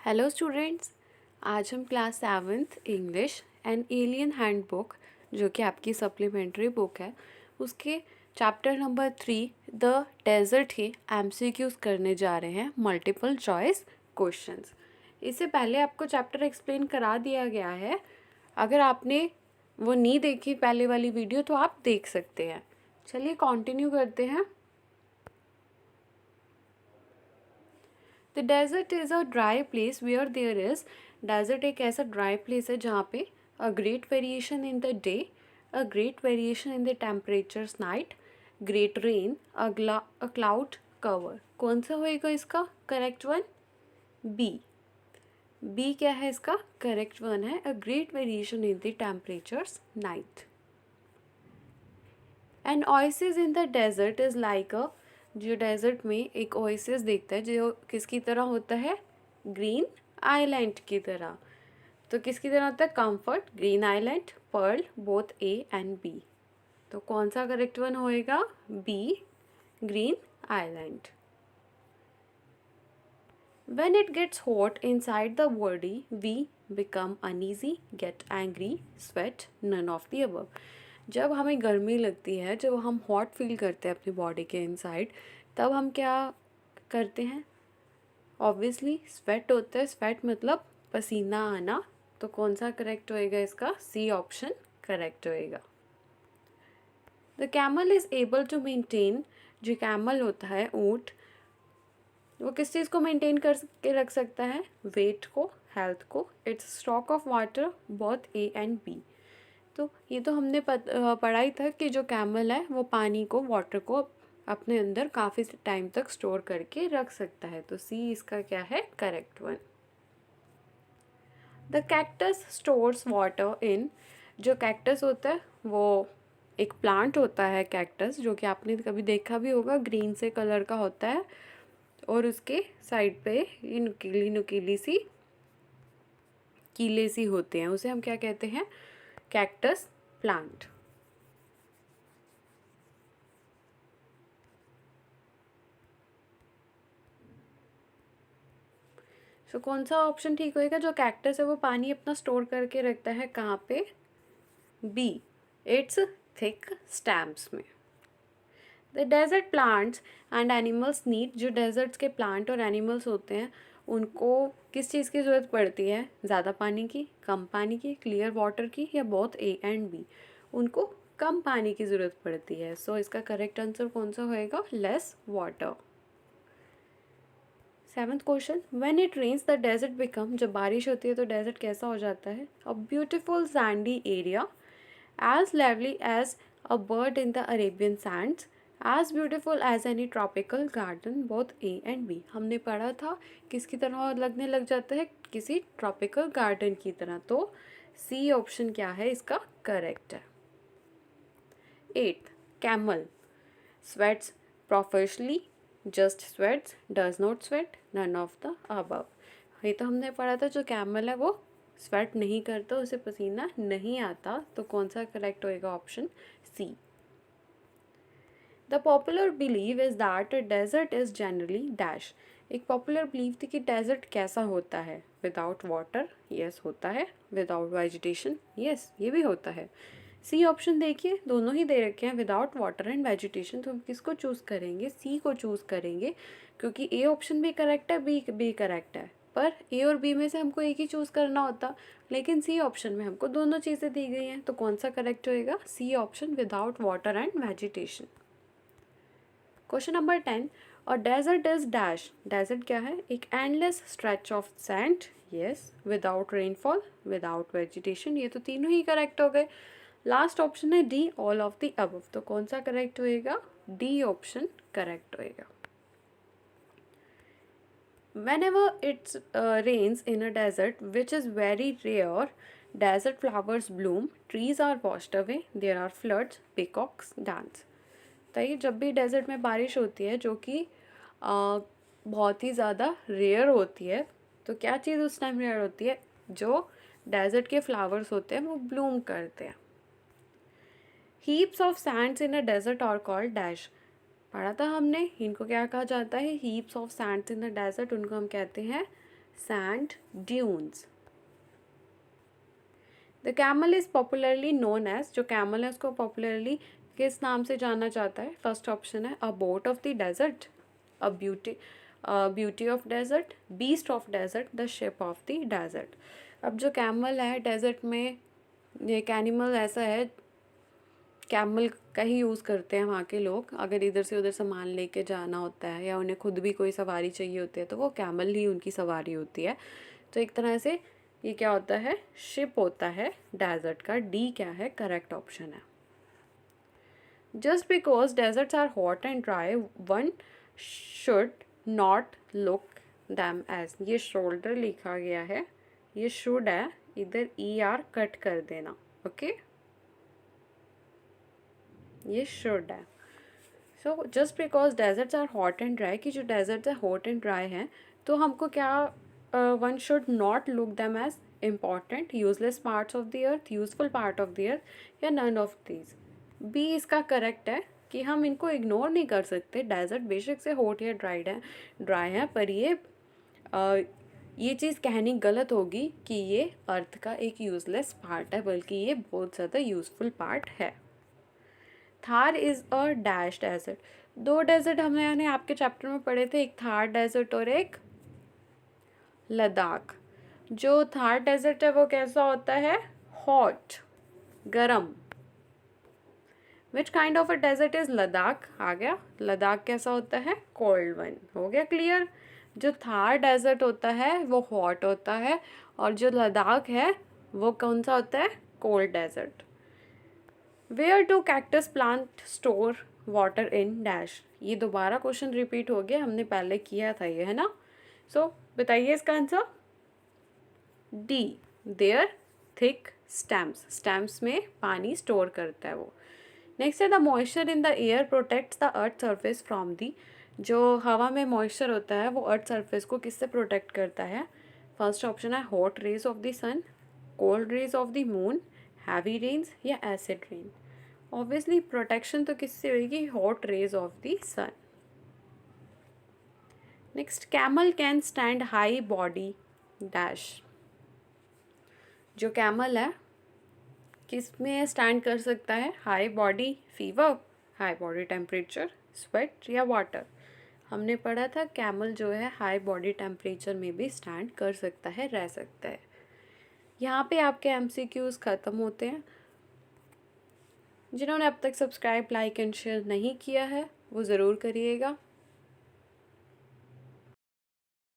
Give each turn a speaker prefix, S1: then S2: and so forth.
S1: Hello students, आज हम class 7th English and alien handbook जो कि आपकी सप्लीमेंट्री बुक है उसके चैप्टर नंबर 3 द डेजर्ट ही एमसीक्यूज करने जा रहे हैं मल्टीपल चॉइस क्वेश्चंस। इससे पहले आपको चैप्टर एक्सप्लेन करा दिया गया है। अगर आपने वो नहीं देखी पहले वाली वीडियो तो आप देख सकते हैं। चलिए कंटिन्यू करते हैं। The desert is a dry place where there is desert एक ऐसा ड्राई प्लेस है जहाँ पे a great variation in the day, a great variation in the temperatures night, great rain, a cloud cover. कौन सा होएगा इसका करेक्ट वन? बी। बी क्या है इसका करेक्ट वन है a great variation in the temperatures night. An oasis in the desert is like a, जो desert में एक ओएसिस देखता है जो किसकी तरह होता है? ग्रीन आइलैंड की तरह। तो किसकी तरह होता है? Comfort, green island, pearl, both A and B. तो कौन सा करेक्ट वन होएगा? B, green island. When it gets hot inside the body, we become uneasy, get angry, sweat, none of the above. जब हमें गर्मी लगती है, जब हम हॉट फील करते हैं अपनी बॉडी के इनसाइड, तब हम क्या करते हैं? ऑब्वियसली स्वेट होता है। स्वेट मतलब पसीना आना। तो कौन सा करेक्ट होएगा इसका? सी ऑप्शन करेक्ट होएगा। The camel is able to maintain, जो कैमल होता है ऊँट, वो किस चीज़ को मेंटेन करके रख सकता है? वेट को, हेल्थ को, its stock of water, both A and B. तो ये तो हमने पढ़ा ही था कि जो कैमल है वो पानी को, वाटर को अपने अंदर काफ़ी टाइम तक स्टोर करके रख सकता है। तो सी इसका क्या है correct one. The cactus stores water in, जो कैक्टस होता है वो एक प्लांट होता है कैक्टस, जो कि आपने कभी देखा भी होगा, ग्रीन से कलर का होता है और उसके साइड पे ये नुकीली नुकीली सी कीले सी होते हैं, उसे हम क्या कहते हैं? Cactus plant. सो कौन सा ऑप्शन ठीक होएगा? जो कैक्टस है वो पानी अपना स्टोर करके रखता है कहाँ पे? बी, इट्स थिक स्टैम्प्स में। The desert plants and animals need, जो डेजर्ट्स के प्लांट और एनिमल्स होते हैं उनको किस चीज़ की ज़रूरत पड़ती है? ज़्यादा पानी की, कम पानी की, क्लियर वाटर की, या बोथ ए एंड बी? उनको कम पानी की ज़रूरत पड़ती है। सो इसका करेक्ट आंसर कौन सा होएगा? Less water. 7th question, when it rains the desert become, जब बारिश होती है तो डेजर्ट कैसा हो जाता है? A beautiful Sandy area, as lively as a bird in the Arabian sands, as beautiful as any tropical garden, both A and B। हमने पढ़ा था किसकी तरह लगने लग जाता है? किसी ट्रॉपिकल गार्डन की तरह। तो सी ऑप्शन क्या है इसका करेक्ट है। 8th, camel sweats profusely, just sweats, does not sweat, none of the above। ये तो हमने पढ़ा था जो कैमल है वो स्वेट नहीं करता, उसे पसीना नहीं आता। तो कौन सा करेक्ट होएगा? Option C. The popular believe is that desert is generally dash, एक पॉपुलर बिलीव थी कि डेजर्ट कैसा होता है? विदाउट वाटर, यस होता है। विदाउट वेजिटेशन, यस ये भी होता है। सी ऑप्शन देखिए, दोनों ही दे रखे हैं, विदाउट वाटर एंड वेजिटेशन। तो हम किसको चूज़ करेंगे? सी को चूज़ करेंगे, क्योंकि ए ऑप्शन भी करेक्ट है, बी करेक्ट है। पर ए और बी में से हमको एक ही चूज़ करना होता, लेकिन सी ऑप्शन में हमको दोनों चीज़ें दी गई हैं। तो कौन सा करेक्ट होएगा? C option, without water and vegetation. Question number 10, और डेजर्ट इज डैश, डेजर्ट क्या है? एक endless stretch of sand, yes. Without rainfall, without vegetation, ये तो तीनों ही करेक्ट हो गए। लास्ट ऑप्शन है D, all of the above. तो कौन सा करेक्ट होएगा? डी ऑप्शन करेक्ट होएगा। Whenever it rains in a desert, which is very rare, desert flowers bloom, trees are washed away, there are floods, peacocks dance। तो ये जब भी desert में बारिश होती है, जो कि बहुत ही ज़्यादा रेयर होती है, तो क्या चीज़ उस टाइम रेयर होती है? जो डेजर्ट के फ्लावर्स होते हैं वो ब्लूम करते हैं। Heaps of sands in a desert are called dash, पढ़ा था हमने, इनको क्या कहा जाता है? Heaps of sands in the desert, उनको हम कहते हैं sand dunes. The camel is popularly known as, जो camel है उसको popularly किस नाम से जाना जाता है? फर्स्ट ऑप्शन है a boat of the desert, a beauty of desert, beast of desert, the ship of the desert. अब जो कैमल है डेजर्ट में, ये एक एनिमल ऐसा है, कैमल का ही यूज़ करते हैं वहाँ के लोग, अगर इधर से उधर सामान लेके जाना होता है या उन्हें खुद भी कोई सवारी चाहिए होती है तो वो कैमल ही उनकी सवारी होती है। तो एक तरह से ये क्या होता है? शिप होता है डेजर्ट का। डी क्या है? करेक्ट ऑप्शन है। Just because deserts are hot and dry one should not look them as, ये शोल्डर लिखा गया है, ये शुड है, इधर ई आर कट कर देना, ओके ये शुड है। So just because deserts are hot and dry, कि जो डेजर्ट्स है हॉट एंड ड्राई हैं, तो हमको क्या, one should not look them as important, useless parts of the earth, useful part of the earth, या नन ऑफ दीज। बी इसका correct है कि हम इनको इग्नोर नहीं कर सकते। डेजर्ट बेशक से हॉट या ड्राई है, पर ये चीज़ कहनी गलत होगी कि ये अर्थ का एक यूजलेस पार्ट है, बल्कि ये बहुत ज़्यादा यूजफुल पार्ट है। Thar is a dash desert. दो डेजर्ट हमने आपके चैप्टर में पढ़े थे, एक थार डेजर्ट और एक लद्दाख। जो थार डेजर्ट है वो कैसा होता है? हॉट, गरम। Which kind of a desert is Ladakh? आ गया। लद्दाख कैसा होता है? Cold one. हो गया क्लियर। जो थार डेजर्ट होता है वो हॉट होता है, और जो लद्दाख है वो कौन सा होता है? Cold desert. Where do cactus plant store water in dash? ये दोबारा क्वेश्चन रिपीट हो गया, हमने पहले किया था ये, है ना? सो बताइए इसका answer. D, their thick stems. Stems में पानी स्टोर करता है वो। नेक्स्ट है the moisture in the air protects the earth surface from the. जो हवा में मॉइस्चर होता है वो अर्थ सरफेस को किससे प्रोटेक्ट करता है? फर्स्ट ऑप्शन है hot rays of the sun, cold rays of the moon, heavy rains, या एसिड रेन। ऑब्वियसली प्रोटेक्शन तो किससे होगी? Hot rays of the sun. Next, camel can stand high body dash. जो camel है किस में stand कर सकता है? High body fever, high body temperature, sweat, या वाटर। हमने पढ़ा था कैमल जो है हाई बॉडी टेम्परेचर में भी स्टैंड कर सकता है, रह सकता है। यहाँ पे आपके MCQs ख़त्म होते हैं। जिन्होंने अब तक सब्सक्राइब, लाइक एंड शेयर नहीं किया है वो ज़रूर करिएगा।